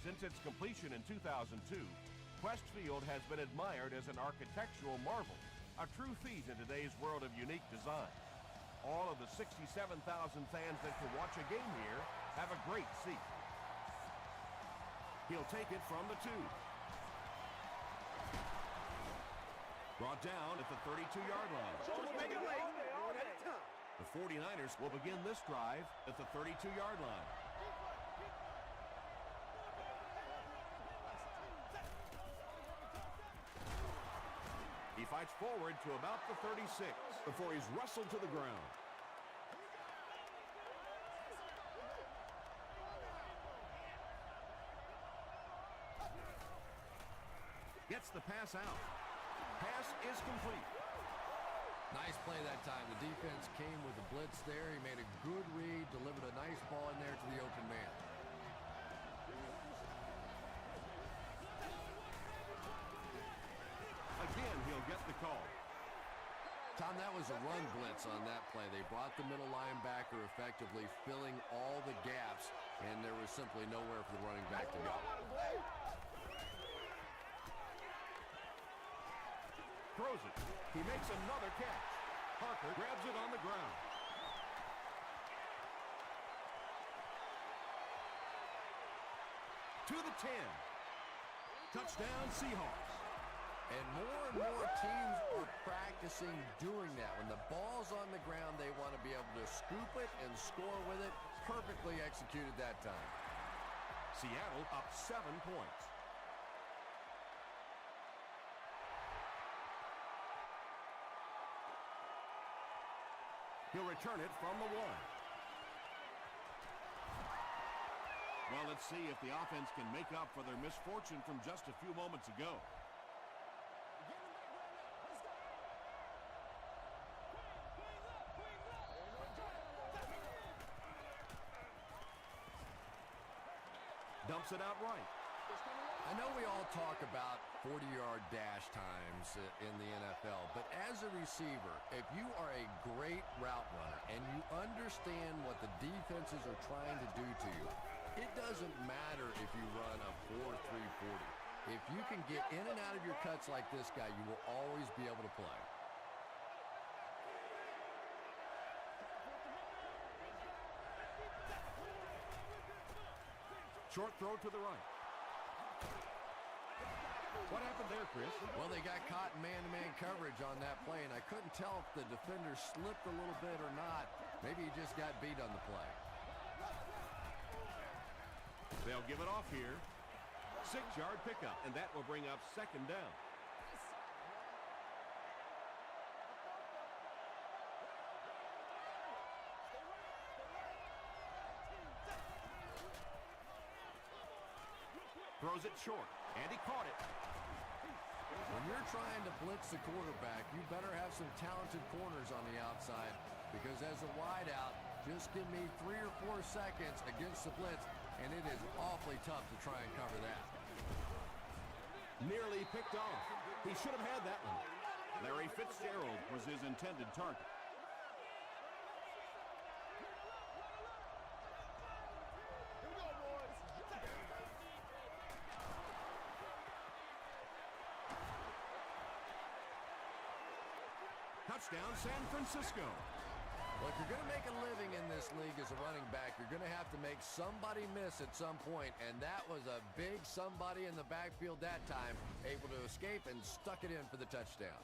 Since its completion in 2002, Quest Field has been admired as an architectural marvel, a true feat in today's world of unique design. All of the 67,000 fans that can watch a game here have a great seat. He'll take it from the 2. Brought down at the 32-yard line. The 49ers will begin this drive at the 32-yard line. He fights forward to about the 36 before he's wrestled to the ground. Gets the pass out. Pass is complete. Nice play that time. The defense came with a blitz there. He made a good read, delivered a nice ball in there to the open man. Again, he'll get the call. Tom, that was a run blitz on that play. They brought the middle linebacker effectively, filling all the gaps, and there was simply nowhere for the running back to go. Throws it. He makes another catch. Parker grabs it on the ground. To the 10. Touchdown, Seahawks. And more teams are practicing doing that. When the ball's on the ground, they want to be able to scoop it and score with it. Perfectly executed that time. Seattle up 7 points. He'll return it from the 1. Well, let's see if the offense can make up for their misfortune from just a few moments ago. Dumps it out right. I know we all talk about 40-yard dash times in the NFL, but as a receiver, if you are a great route runner and you understand what the defenses are trying to do to you, it doesn't matter if you run a 4.340. If you can get in and out of your cuts like this guy, you will always be able to play. Short throw to the right. What happened there, Chris? Well, they got caught in man-to-man coverage on that play, and I couldn't tell if the defender slipped a little bit or not. Maybe he just got beat on the play. They'll give it off here. 6-yard pickup, and that will bring up 2nd down. Throws it short, and he caught it. When you're trying to blitz the quarterback, you better have some talented corners on the outside, because as a wideout, just give me 3 or 4 seconds against the blitz, and it is awfully tough to try and cover that. Nearly picked off. He should have had that one. Larry Fitzgerald was his intended target. Touchdown, San Francisco. Well, if you're going to make a living in this league as a running back, you're going to have to make somebody miss at some point, and that was a big somebody in the backfield that time, able to escape and stuck it in for the touchdown.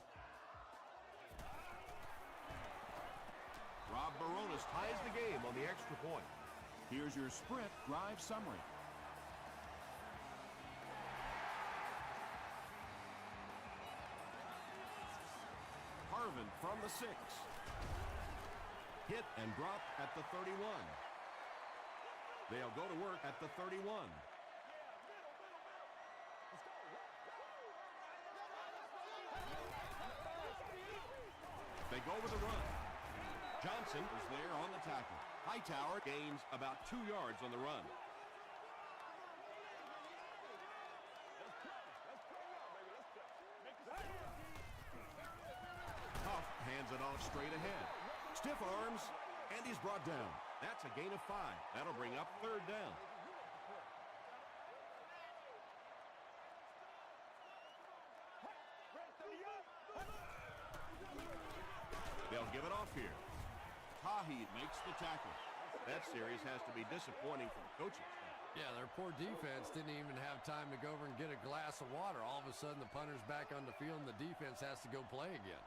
Rob Baronis ties the game on the extra point. Here's your sprint drive summary. Harvin from the 6. Hit and drop at the 31. They'll go to work at the 31. They go with a run. Johnson is there on the tackle. Hightower gains about 2 yards on the run. Huff hands it off straight ahead. Stiff arms, and he's brought down. That's a gain of 5. That'll bring up 3rd down. They'll give it off here. Tahi makes the tackle. That series has to be disappointing for the coaching staff. Yeah, their poor defense didn't even have time to go over and get a glass of water. All of a sudden, the punter's back on the field, and the defense has to go play again.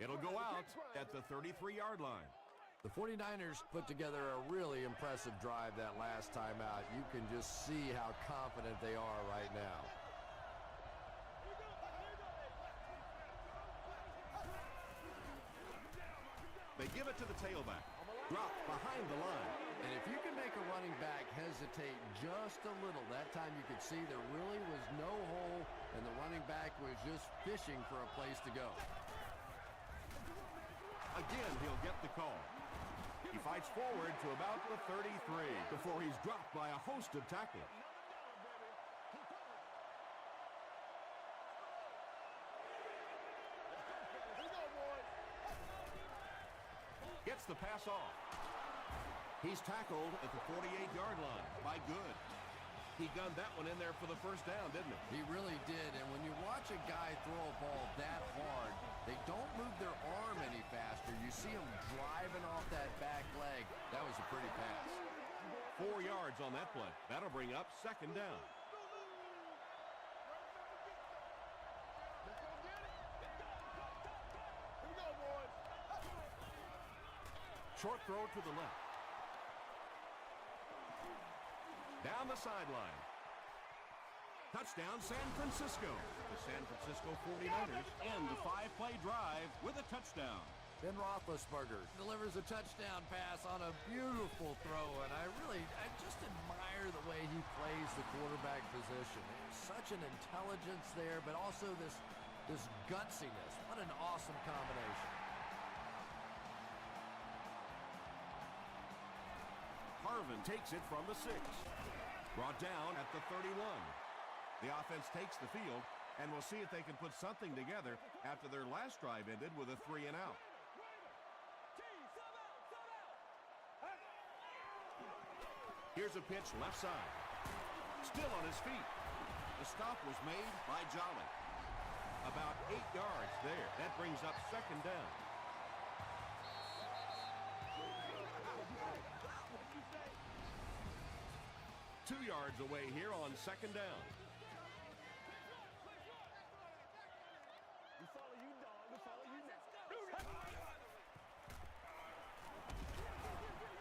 It'll go out at the 33-yard line. The 49ers put together a really impressive drive that last time out. You can just see how confident they are right now. They give it to the tailback. Drop behind the line. And if you can make a running back hesitate just a little, that time you could see there really was no hole, and the running back was just fishing for a place to go. Again, he'll get the call. He fights forward to about the 33 before he's dropped by a host of tacklers. Gets the pass off. He's tackled at the 48-yard line by Good. He gunned that one in there for the first down, didn't he? He really did, and when you watch a guy throw a ball that hard, they don't move their arm any faster. You see him driving off that back leg. That was a pretty pass. 4 yards on that play. That'll bring up second down. Short throw to the left. Down the sideline. Touchdown, San Francisco. The San Francisco 49ers end the 5-play drive with a touchdown. Ben Roethlisberger delivers a touchdown pass on a beautiful throw, and I just admire the way he plays the quarterback position. There's such an intelligence there, but also this gutsiness. What an awesome combination. Harvin takes it from the 6. Brought down at the 31. The offense takes the field, and we'll see if they can put something together after their last drive ended with a 3-and-out. Here's a pitch left side. Still on his feet. The stop was made by Jolly. About 8 yards there. That brings up second down. Two yards away here on second down.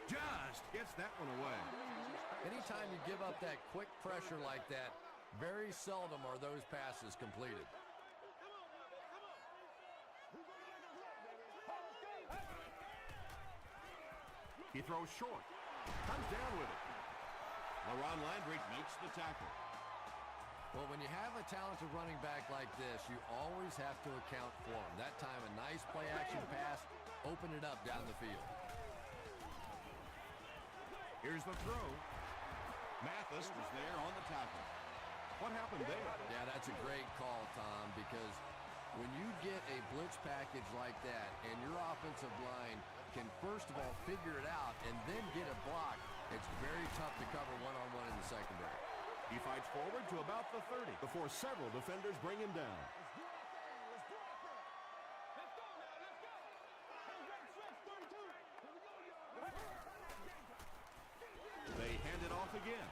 Just gets that one away. Anytime you give up that quick pressure like that, very seldom are those passes completed. He throws short. Comes down with it. LaRon Landry makes the tackle. Well, when you have a talented running back like this, you always have to account for him. That time, a nice play-action pass, open it up down the field. Here's the throw. Mathis was there on the tackle. What happened there? Yeah, that's a great call, Tom, because when you get a blitz package like that and your offensive line can first of all figure it out and then get a block, it's very tough to cover one-on-one in the secondary. He fights forward to about the 30 before several defenders bring him down. They hand it off again.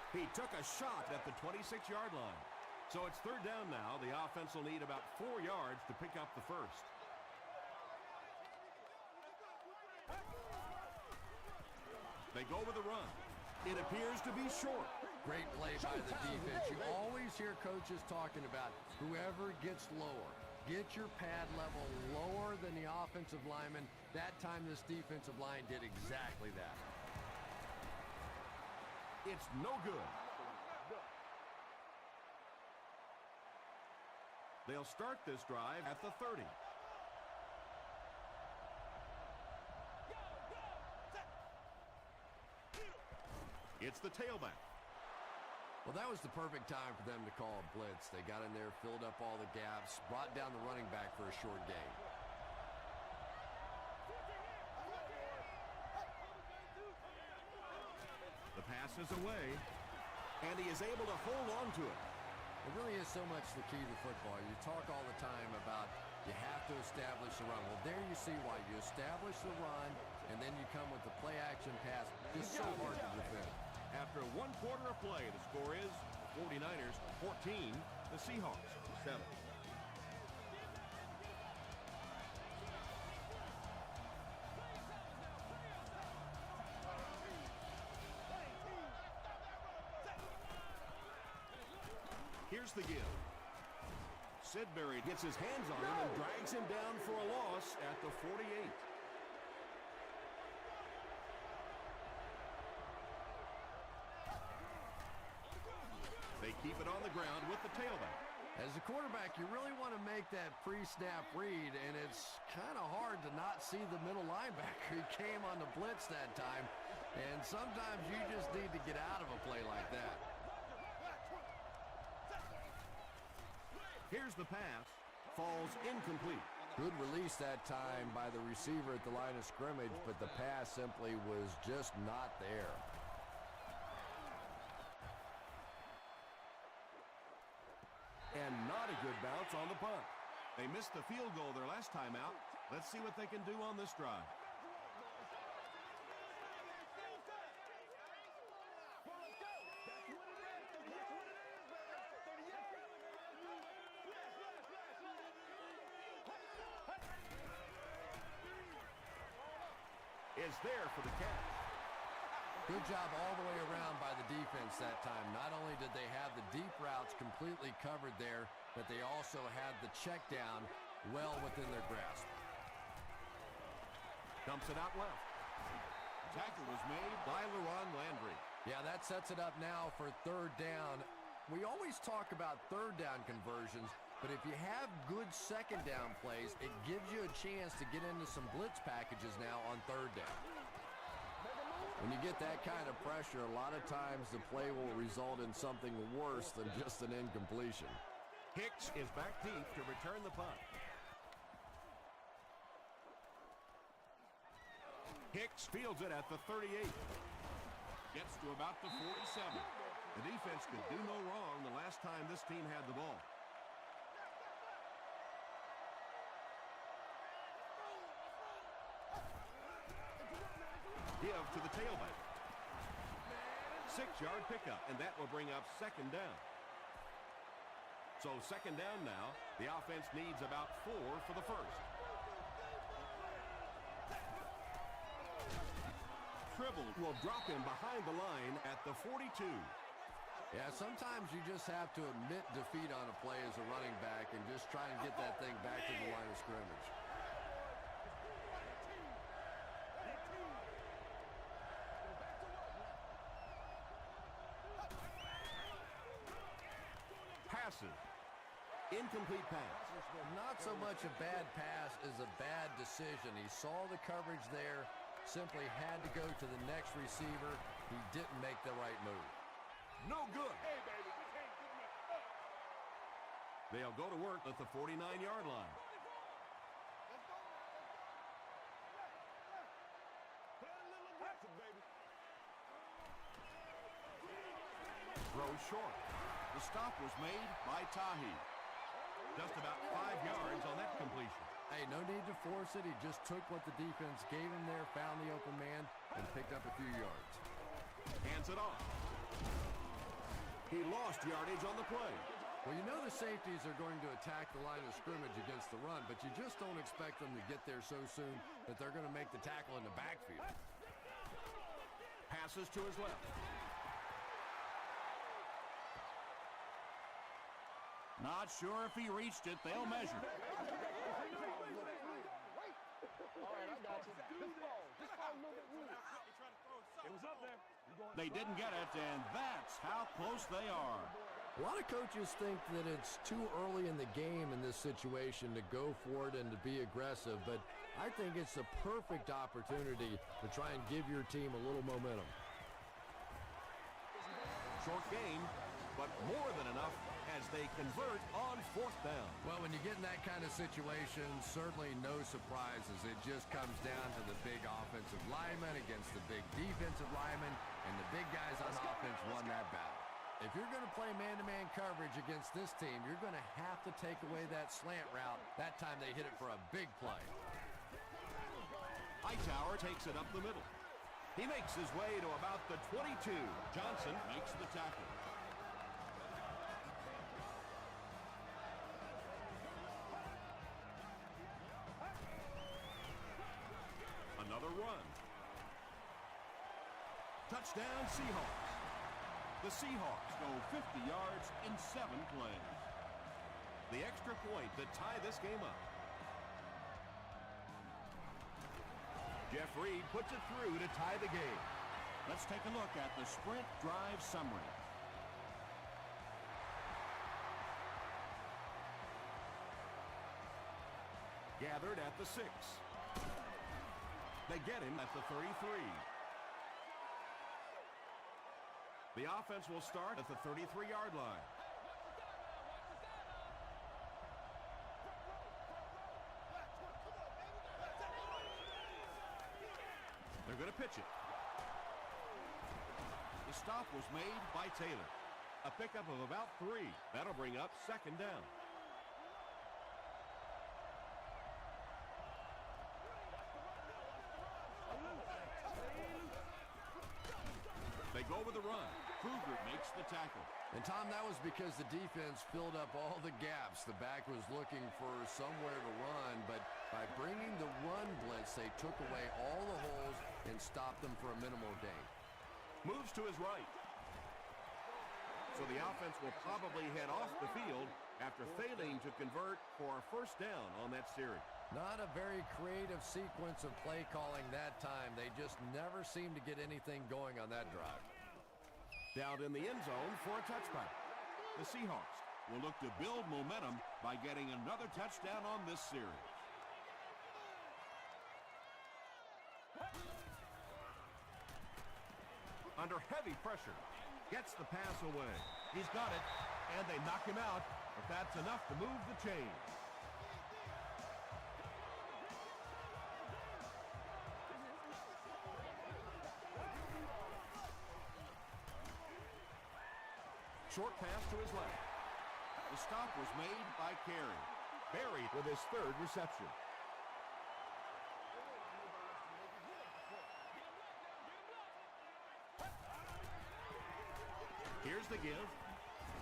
He took a shot at the 26-yard line. So it's third down now. The offense will need about 4 yards to pick up the first. They go with a run. It appears to be short. Great play by the defense. You always hear coaches talking about whoever gets lower. Get your pad level lower than the offensive lineman. That time this defensive line did exactly that. It's no good. They'll start this drive at the 30. It's the tailback. Well, that was the perfect time for them to call a blitz. They got in there, filled up all the gaps, brought down the running back for a short gain. The pass is away. And he is able to hold on to it. It really is so much the key to football. You talk all the time about you have to establish the run. Well, there you see why. You establish the run, and then you come with the play-action pass. It's so hard to defend. After 1 quarter of play, the score is 49ers 14, the Seahawks 7. Here's the give. Sidbury gets his hands on him and drags him down for a loss at the 48. They keep it on the ground with the tailback. As a quarterback, you really want to make that pre-snap read, and it's kind of hard to not see the middle linebacker. He came on the blitz that time, and sometimes you just need to get out of a play like that. Here's the pass. Falls incomplete. Good release that time by the receiver at the line of scrimmage, but the pass simply was just not there. And not a good bounce on the punt. They missed the field goal their last time out. Let's see what they can do on this drive. Is there for the catch. Good job all the way around by the defense that time. Not only did they have the deep routes completely covered there, but they also had the check down well within their grasp. Dumps it out left. Tackle was made By LaRon Landry. Yeah, that sets it up now for third down. We always talk about third down conversions, but if you have good second down plays, it gives you a chance to get into some blitz packages now on third down. When you get that kind of pressure, a lot of times the play will result in something worse than just an incompletion. Hicks is back deep to return the punt. Hicks fields it at the 38. gets to about the 47. The defense could do no wrong the last time this team had the ball. Give to the tailback. 6-yard pickup, and that will bring up second down. So second down now. The offense needs about 4 for the first. Tribble will drop him behind the line at the 42. Yeah, sometimes you just have to admit defeat on a play as a running back and just try and get that thing back to the line of scrimmage. Passes. Incomplete pass. Not so much a bad pass as a bad decision. He saw the coverage there, simply had to go to the next receiver. He didn't make the right move. No good. They'll go to work at the 49-yard line. Throw short. The stop was made by Tahi. Just about 5 yards on that completion. Hey, no need to force it. He just took what the defense gave him there, found the open man, and picked up a few yards. Hands it off. He lost yardage on the play. Well, you know the safeties are going to attack the line of scrimmage against the run, but you just don't expect them to get there so soon that they're going to make the tackle in the backfield. Passes to his left. Not sure if he reached it. They'll measure. They didn't get it, and that's how close they are. A lot of coaches think that it's too early in the game in this situation to go for it and to be aggressive, but I think it's the perfect opportunity to try and give your team a little momentum. Short game, but more than enough as they convert on 4th down. Well, when you get in that kind of situation, certainly no surprises. It just comes down to the big offensive lineman against the big defensive lineman, and the big guys on offense won that battle. If you're going to play man-to-man coverage against this team, you're going to have to take away that slant route. That time they hit it for a big play. Hightower takes it up the middle. He makes his way to about the 22. Johnson makes the tackle. Another run. Touchdown, Seahawks. The Seahawks go 50 yards in 7 plays. The extra point to tie this game up. Jeff Reed puts it through to tie the game. Let's take a look at the sprint drive summary. Gathered at the 6. They get him at the 33. The offense will start at the 33-yard line. They're going to pitch it. The stop was made by Taylor. A pickup of about 3. That'll bring up second down. They go with the run. Kruger makes the tackle. And, Tom, that was because the defense filled up all the gaps. The back was looking for somewhere to run, but by bringing the run blitz, they took away all the holes and stopped them for a minimal gain. Moves to his right. So the offense will probably head off the field after failing to convert for a first down on that series. Not a very creative sequence of play calling that time. They just never seemed to get anything going on that drive. Down in the end zone for a touchback. The Seahawks will look to build momentum by getting another touchdown on this series. Under heavy pressure, gets the pass away. He's got it, and they knock him out, but that's enough to move the chain. Short pass to his left. The stop was made by Carey. Buried with his 3rd reception. Here's the give,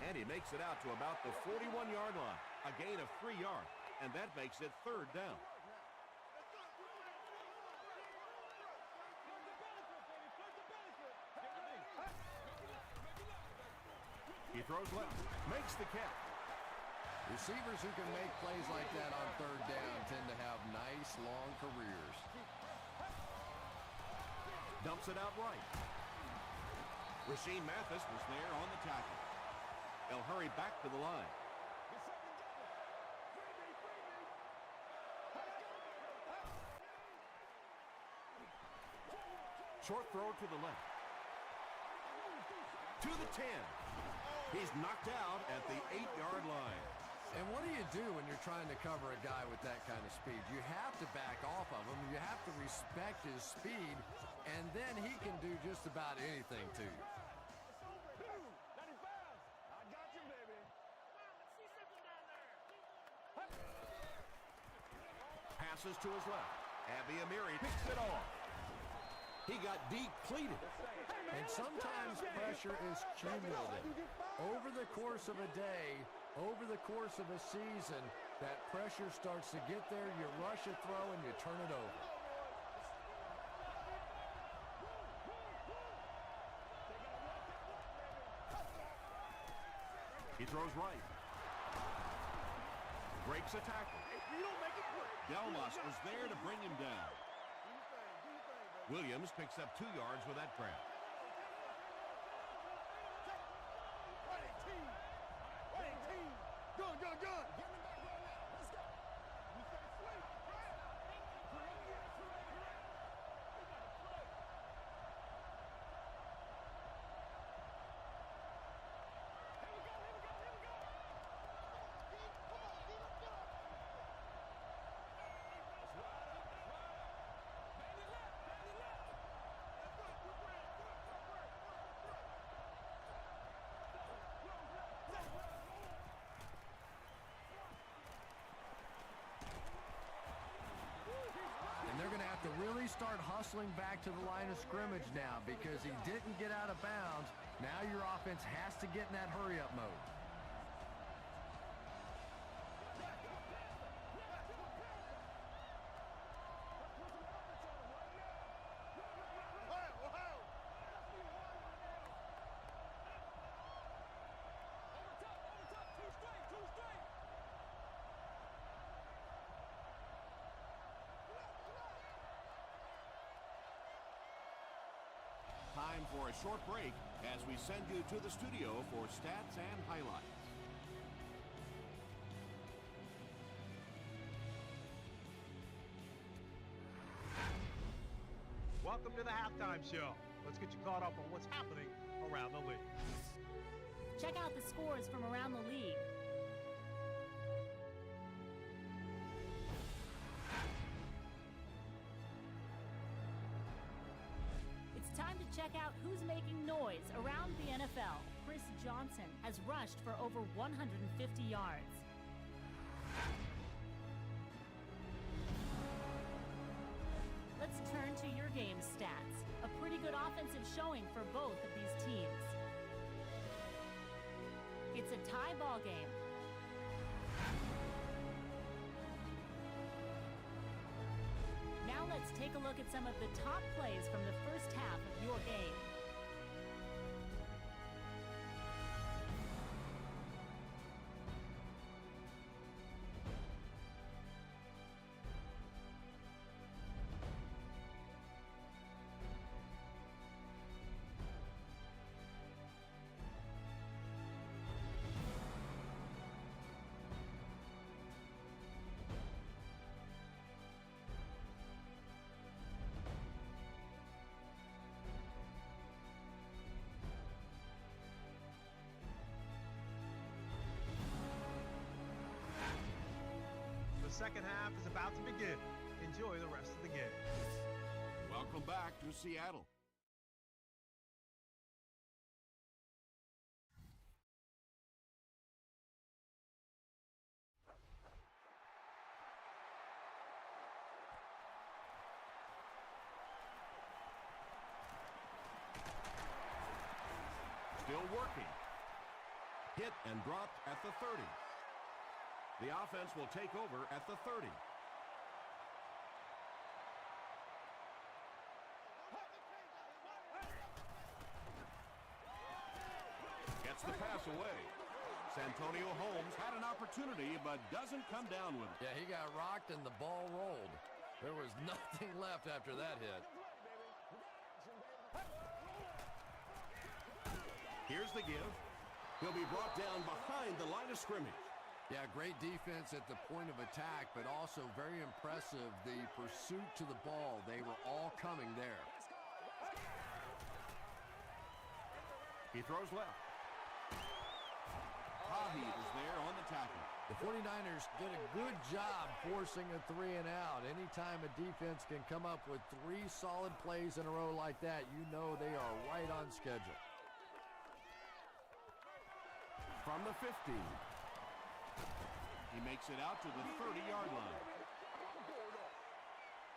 and he makes it out to about the 41-yard line. A gain of 3 yards, and that makes it 3rd down. He throws left, makes the catch. Receivers who can make plays like that on 3rd down tend to have nice, long careers. Dumps it out right. Rasheem Mathis was there on the tackle. They'll hurry back to the line. Short throw to the left. To the 10. He's knocked out at the 8-yard line. And what do you do when you're trying to cover a guy with that kind of speed? You have to back off of him. You have to respect his speed, and then he can do just about anything to you. Passes to his left. Abby Amiri picks it off. He got depleted. And sometimes pressure is cumulative. Over the course of a day, over the course of a season, that pressure starts to get there, you rush a throw, and you turn it over. He throws right. Breaks a tackle. Delmas was there to bring him down. Williams picks up 2 yards with that grab. have to really start hustling back to the line of scrimmage now because he didn't get out of bounds. Now your offense has to get in that hurry-up mode. Time for a short break as we send you to the studio for stats and highlights. Welcome to the halftime show. Let's get you caught up on what's happening around the league. Check out the scores from around the league. It's time to check out who's making noise around the NFL. Chris Johnson has rushed for over 150 yards. Let's turn to your game stats. A pretty good offensive showing for both of these teams. It's a tie ball game. Now let's take a look at some of the top plays from the first half of your game. The second half is about to begin. Enjoy the rest of the game. Welcome back to Seattle. Still working. Hit and dropped at the 30. The offense will take over at the 30. Gets the pass away. Santonio Holmes Had an opportunity, but doesn't come down with it. Yeah, he got rocked and the ball rolled. There was nothing left after that hit. Here's the give. He'll be brought down behind the line of scrimmage. Yeah, great defense at the point of attack, but also very impressive, the pursuit to the ball. They were all coming there. He throws left. Tahi is there on the tackle. The 49ers did a good job forcing a 3 and out. Anytime a defense can come up with 3 solid plays in a row like that, you know they are right on schedule. From the 15. He makes it out to the 30-yard line.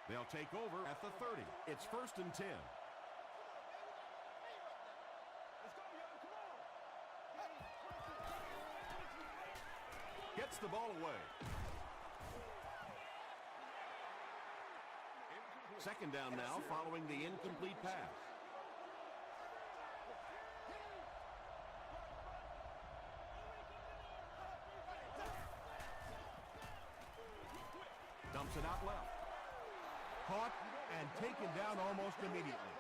They'll take over at the 30. It's 1st and 10. Gets the ball away. Second down now following the incomplete pass. Dumps it out left. Caught and taken down almost immediately.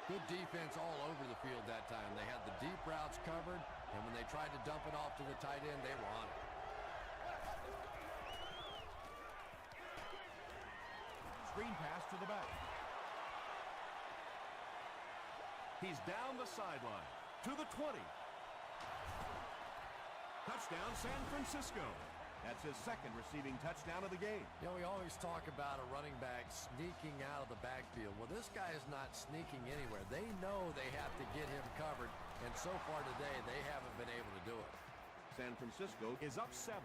Good defense all over the field that time. They had the deep routes covered, and when they tried to dump it off to the tight end, they were on it. Screen pass to the back. He's down the sideline to the 20. Touchdown, San Francisco. That's his second receiving touchdown of the game. You know, we always talk about a running back sneaking out of the backfield. Well, this guy is not sneaking anywhere. They know they have to get him covered, and so far today, they haven't been able to do it. San Francisco is up 7.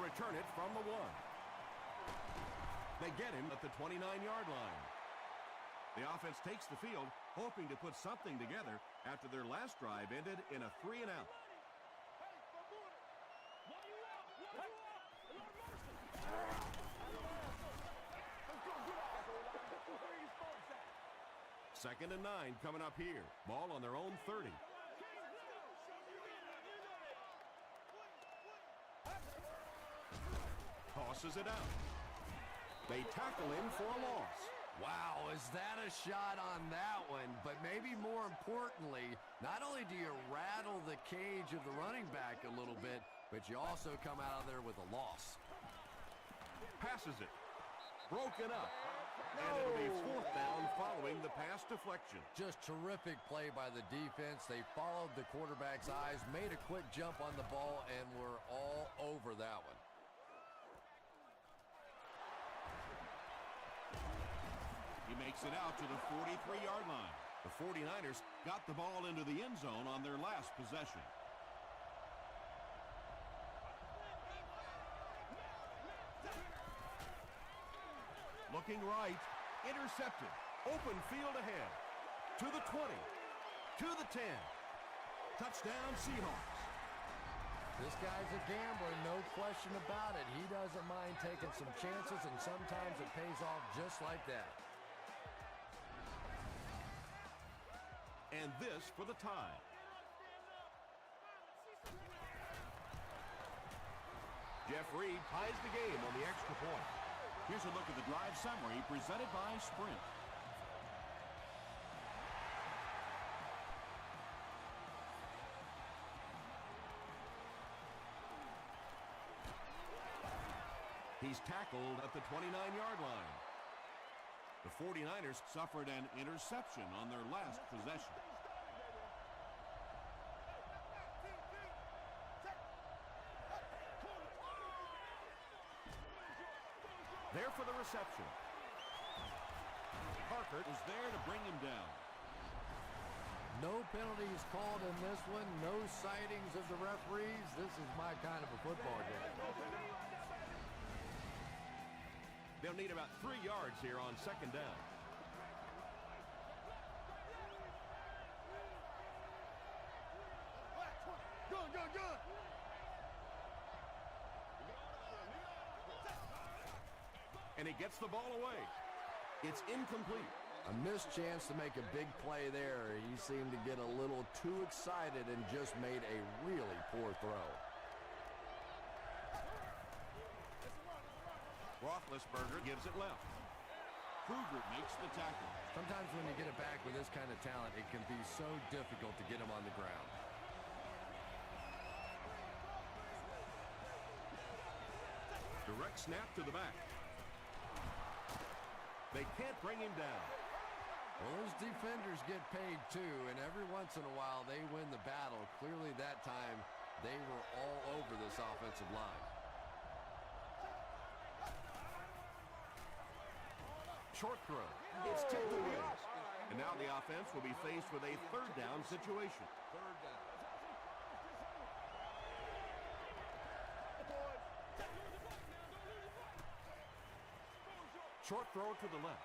return it from the 1. They get him at the 29-yard line. The offense takes the field, hoping to put something together after their last drive ended in a 3-and-out. Second and 9 coming up here. Ball on their own 30. Tosses it out. They tackle him for a loss. Wow, is that a shot on that one? But maybe more importantly, not only do you rattle the cage of the running back a little bit, but you also come out of there with a loss. Passes it. Broken up. And it'll be 4th down following the pass deflection. Just terrific play by the defense. They followed the quarterback's eyes, made a quick jump on the ball, and were all over that one. He makes it out to the 43-yard line. The 49ers got the ball into the end zone on their last possession. Looking right, intercepted. Open field ahead. To the 20, to the 10. Touchdown, Seahawks. This guy's a gambler, no question about it. He doesn't mind taking some chances, and sometimes it pays off just like that. And this for the tie. Jeff Reed ties the game on the extra point. Here's a look at the drive summary presented by Sprint. He's tackled at the 29-yard line. The 49ers suffered an interception on their last possession. There for the reception. Parker was there to bring him down. No penalties called in this one. No sightings of the referees. This is my kind of a football game. They'll need about 3 yards here on second down. Good. And he gets the ball away. It's incomplete. A missed chance to make a big play there. He seemed to get a little too excited and just made a really poor throw. Roethlisberger gives it left. Kruger makes the tackle. Sometimes when you get it back with this kind of talent, it can be so difficult to get him on the ground. Direct snap to the back. They can't bring him down. Well, those defenders get paid too, and every once in a while they win the battle. Clearly that time they were all over this offensive line. Short throw. It's tipped away. And now the offense will be faced with a 3rd down situation. Short throw to the left.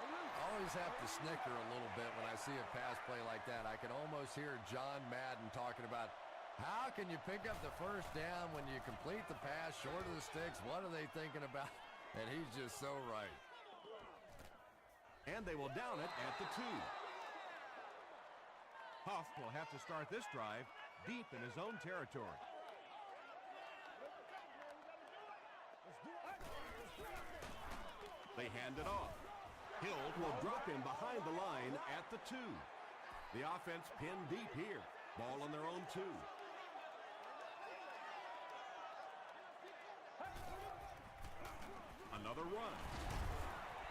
I always have to snicker a little bit when I see a pass play like that. I can almost hear John Madden talking about how can you pick up the 1st down when you complete the pass short of the sticks? What are they thinking about? And he's just so right. And they will down it at the 2. Huff will have to start this drive deep in his own territory. They hand it off. Hill will drop him behind the line at the 2. The offense pinned deep here. Ball on their own 2. Another run.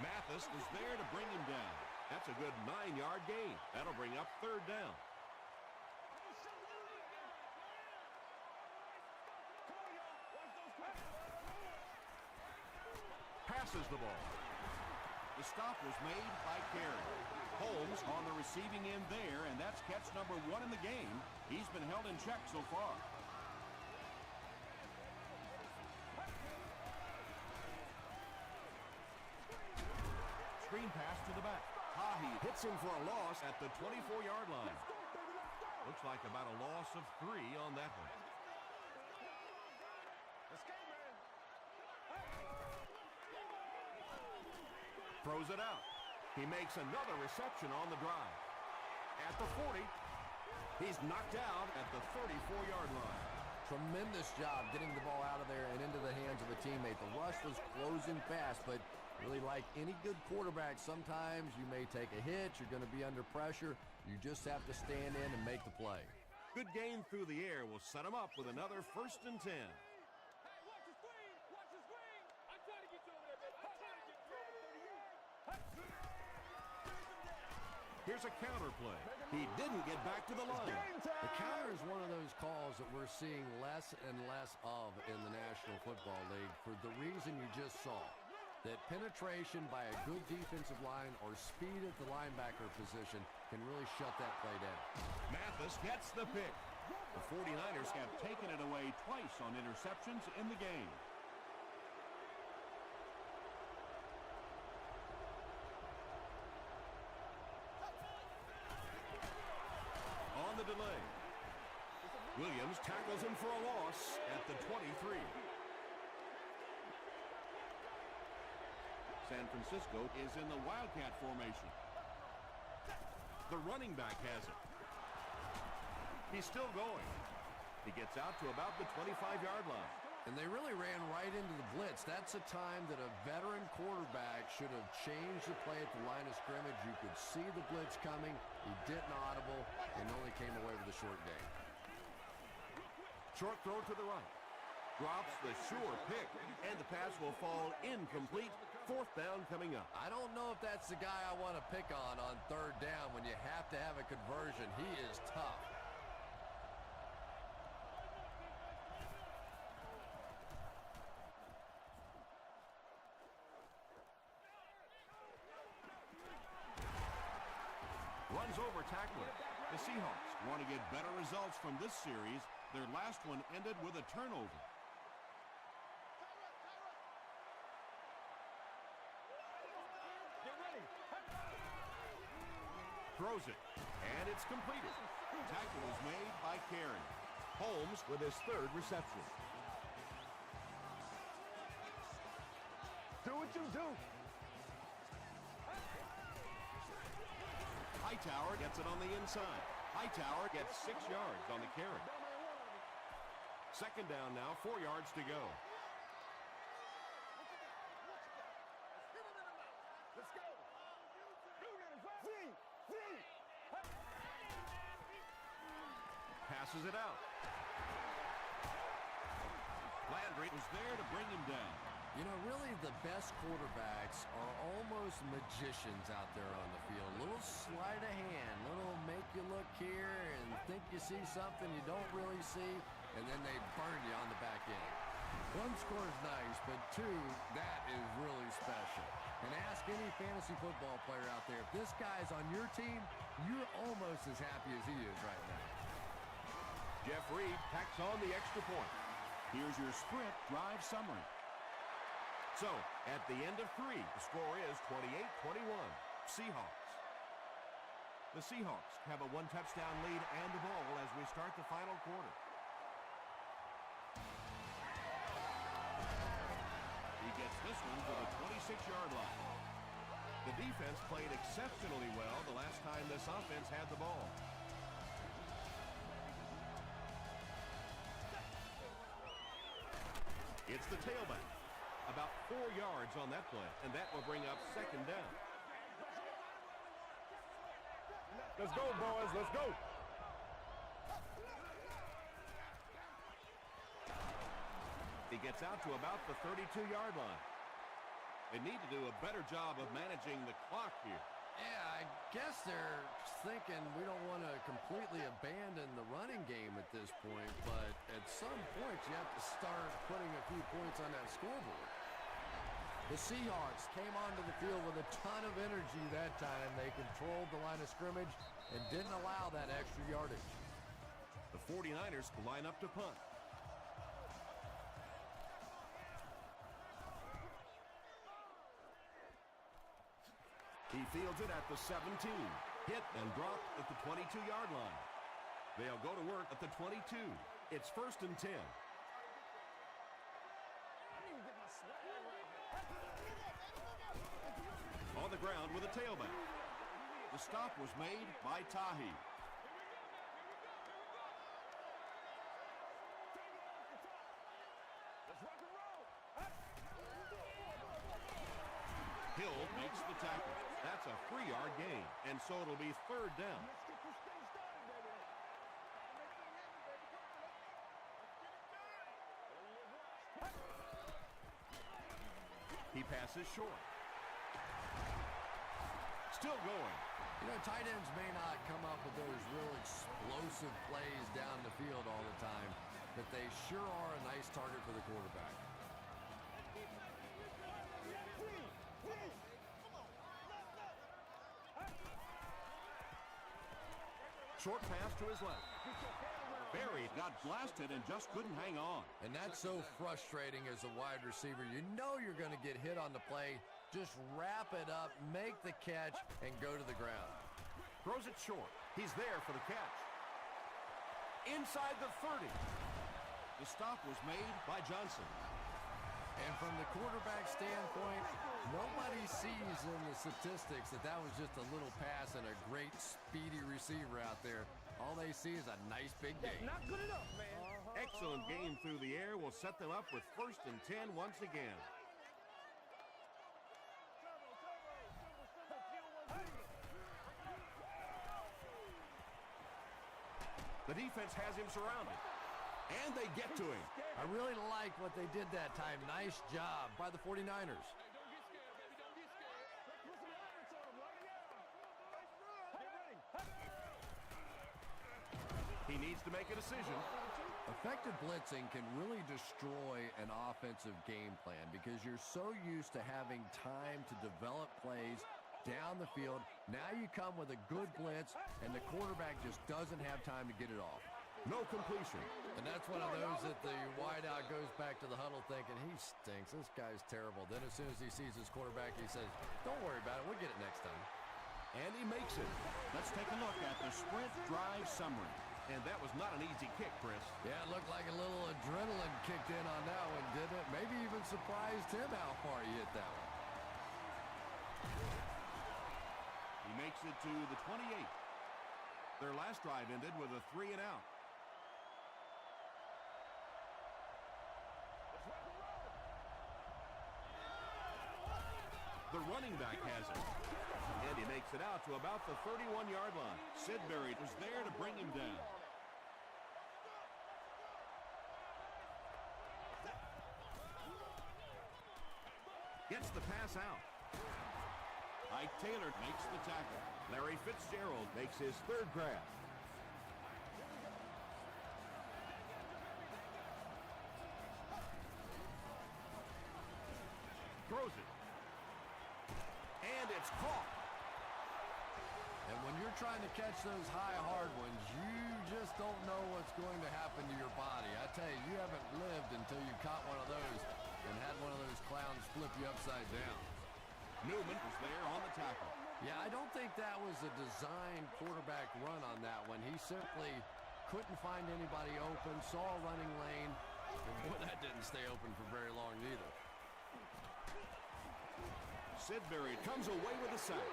Mathis was there to bring him down. That's a good 9-yard gain. That'll bring up 3rd down. Passes the ball. The stop was made by Carey. Holmes on the receiving end there, and that's catch number 1 in the game. He's been held in check so far. screen pass to the back. Tahi hits him for a loss at the 24-yard line. Looks like about a loss of 3 on that one. Throws it out. He makes another reception on the drive. At the 40, he's knocked out at the 34-yard line. Tremendous job getting the ball out of there and into the hands of a teammate. The rush was closing fast, but really like any good quarterback, sometimes you may take a hit. You're going to be under pressure. You just have to stand in and make the play. Good gain through the air will set him up with another 1st and 10. Here's a counter play. He didn't get back to the line. The counter is one of those calls that we're seeing less and less of in the National Football League for the reason you just saw. That penetration by a good defensive line or speed at the linebacker position can really shut that play down. Mathis gets the pick. The 49ers have taken it away twice on interceptions in the game. On the delay, Williams tackles him for a loss at the 23. San Francisco is in the Wildcat formation. The running back has it. He's still going. He gets out to about the 25-yard line. And they really ran right into the blitz. That's a time that a veteran quarterback should have changed the play at the line of scrimmage. You could see the blitz coming. He didn't audible and only came away with a short gain. Short throw to the right. Drops the sure pick, and the pass will fall incomplete. 4th down coming up. I don't know if that's the guy I want to pick on 3rd down when you have to have a conversion. He is tough. Runs over tackler. The Seahawks want to get better results from this series. Their last one ended with a turnover. Throws it, and it's completed. Tackle is made by Carey. Holmes with his 3rd reception. Do what you do. Hightower gets it on the inside. Hightower gets 6 yards on the carry. 2nd down now, 4 yards to go. Passes it out. Landry was there to bring him down. You know, really the best quarterbacks are almost magicians out there on the field. Little sleight of hand, little make you look here and think you see something you don't really see, and then they burn you on the back end. 1 score is nice, but 2, that is really special. And ask any fantasy football player out there, if this guy's on your team, you're almost as happy as he is right now. Jeff Reed tacks on the extra point. Here's your sprint drive summary. So, at the end of 3, the score is 28-21, Seahawks. The Seahawks have a 1-touchdown lead and the ball as we start the final quarter. He gets this one to the 26-yard line. The defense played exceptionally well the last time this offense had the ball. It's the tailback. About 4 yards on that play, and that will bring up 2nd down. Let's go, boys. Let's go. He gets out to about the 32-yard line. They need to do a better job of managing the clock here. Yeah, I guess they're thinking we don't want to completely abandon the running game at this point, but at some point you have to start putting a few points on that scoreboard. The Seahawks came onto the field with a ton of energy that time. They controlled the line of scrimmage and didn't allow that extra yardage. The 49ers line up to punt. He fields it at the 17. Hit and dropped at the 22-yard line. They'll go to work at the 22. It's 1st and 10. On the ground with a tailback. The stop was made by Tahi. Hill makes the tackle. That's a 3-yard gain, and so it'll be 3rd down. He passes short. Still going. You know, tight ends may not come up with those real explosive plays down the field all the time, but they sure are a nice target for the quarterback. Short pass to his left. Buried, got blasted, and just couldn't hang on. And that's so frustrating as a wide receiver. You know you're going to get hit on the play. Just wrap it up, make the catch, and go to the ground. Throws it short. He's there for the catch. Inside the 30. The stop was made by Johnson. And from the quarterback standpoint, nobody sees in the statistics that was just a little pass and a great speedy receiver out there. All they see is a nice big gain. Not good enough, man. Excellent game through the air will set them up with 1st and 10 once again. The defense has him surrounded. And they get to him. I really like what they did that time. Nice job by the 49ers. He needs to make a decision. Effective blitzing can really destroy an offensive game plan because you're so used to having time to develop plays down the field. Now you come with a good blitz, and the quarterback just doesn't have time to get it off. No completion. And that's one of those that the wideout goes back to the huddle thinking, he stinks, this guy's terrible. Then as soon as he sees his quarterback, he says, don't worry about it, we'll get it next time. And he makes it. Let's take a look at the sprint drive summary. And that was not an easy kick, Chris. Yeah, it looked like a little adrenaline kicked in on that one, didn't it? Maybe even surprised him how far he hit that one. He makes it to the 28. Their last drive ended with a 3-and-out. The running back has it. And he makes it out to about the 31-yard line. Sidbury was there to bring him down. Gets the pass out. Ike Taylor makes the tackle. Larry Fitzgerald makes his 3rd grab. Throws it. And it's caught. And when you're trying to catch those high, hard ones, you just don't know what's going to happen to your body. I tell you, you haven't lived until you caught one of those and had one of those clowns flip you upside down. Newman was there on the tackle. Yeah, I don't think that was a designed quarterback run on that one. He simply couldn't find anybody open, saw a running lane, and boy, that didn't stay open for very long either. Sidbury comes away with a sack.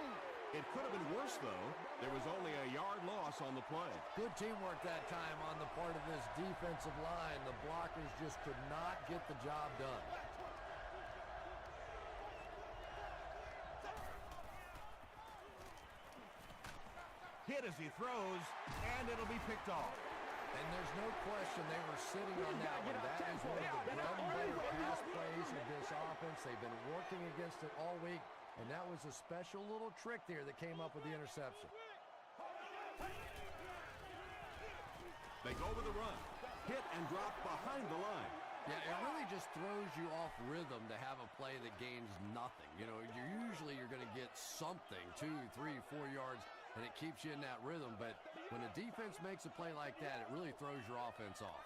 It could have been worse, though. There was only a yard loss on the play. Good teamwork that time on the part of this defensive line. The blockers just could not get the job done. Hit as he throws, and it'll be picked off. And there's no question they were sitting on that one. That is one of the bread and butter pass plays of this offense. They've been working against it all week, and that was a special little trick there that came up with the interception. They go with a run. Hit and drop behind the line. Yeah, it really just throws you off rhythm to have a play that gains nothing. You know, you're going to get something, 2, 3, 4 yards, and it keeps you in that rhythm. But when a defense makes a play like that, it really throws your offense off.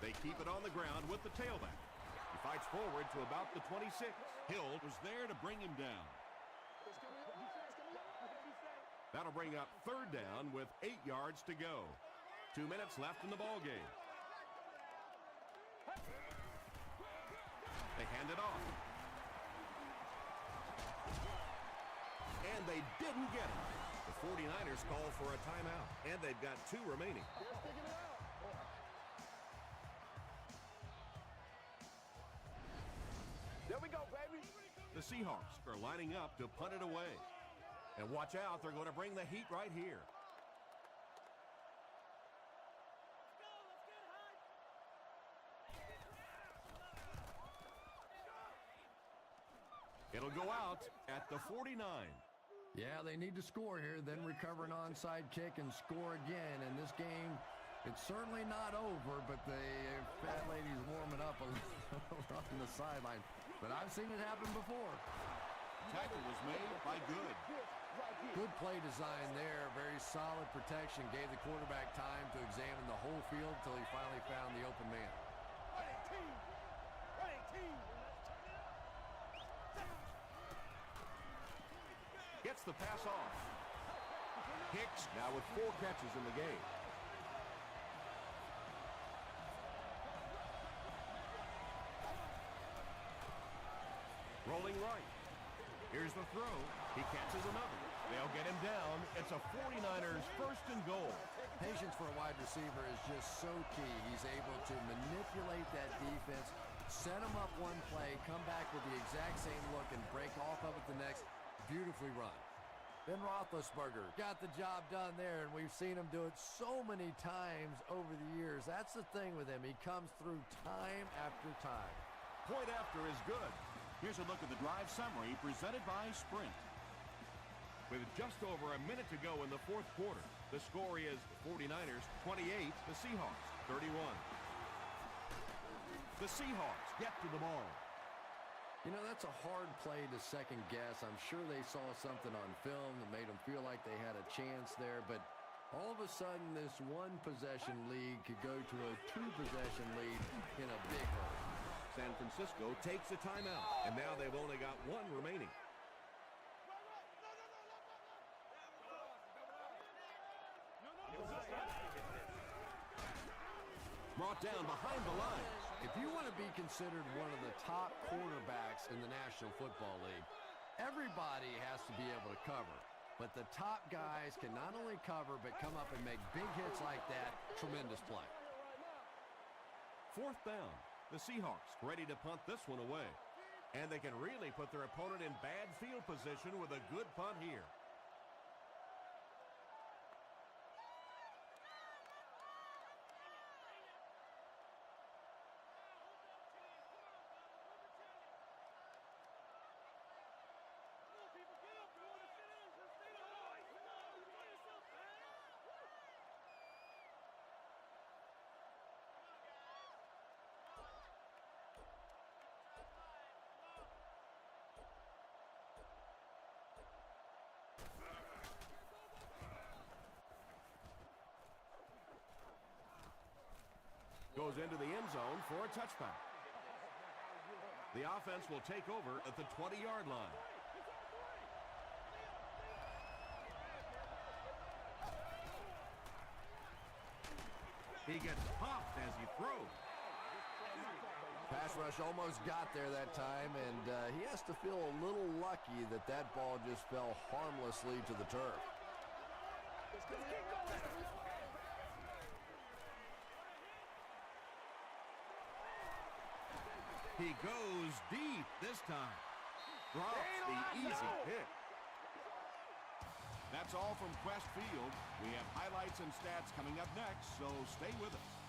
They keep it on the ground with the tailback. He fights forward to about the 26. Hill was there to bring him down. That'll bring up third down with 8 yards to go. 2 minutes left in the ball game. They hand it off. And they didn't get it. The 49ers call for a timeout, and they've got 2 remaining. There we go, baby. The Seahawks are lining up to punt it away. And watch out, they're going to bring the heat right here. It'll go out at the 49. Yeah, they need to score here, then recover an onside kick and score again. And this game, it's certainly not over, but the fat lady's warming up a little on the sideline. But I've seen it happen before. Tackle was made by Good. Good play design there. Very solid protection. Gave the quarterback time to examine the whole field until he finally found the open man. Gets the pass off. Hicks now with 4 catches in the game. Rolling right. Here's the throw. He catches another. They'll get him down. It's a 49ers first and goal. Patience for a wide receiver is just so key. He's able to manipulate that defense, set him up one play, come back with the exact same look, and break off of it the next. Beautifully run. Ben Roethlisberger got the job done there, and we've seen him do it so many times over the years. That's the thing with him. He comes through time after time. Point after is good. Here's a look at the drive summary presented by Sprint. With just over a minute to go in the 4th quarter, the score is 49ers 28, the Seahawks 31. The Seahawks get to the ball. You know, that's a hard play to second guess. I'm sure they saw something on film that made them feel like they had a chance there, but all of a sudden this one-possession lead could go to a 2-possession lead in a big hurry. San Francisco takes a timeout, and now they've only got 1 remaining. Brought down behind the line. If you want to be considered one of the top quarterbacks in the National Football League, everybody has to be able to cover. But the top guys can not only cover, but come up and make big hits like that. Tremendous play. 4th down. The Seahawks ready to punt this one away. And they can really put their opponent in bad field position with a good punt here. Goes into the end zone for a touchback. The offense will take over at the 20-yard line. He gets popped as he throws. Pass rush almost got there that time, and he has to feel a little lucky that that ball just fell harmlessly to the turf. He goes deep this time. Drops the easy pick. That's all from Quest Field. We have highlights and stats coming up next, so stay with us.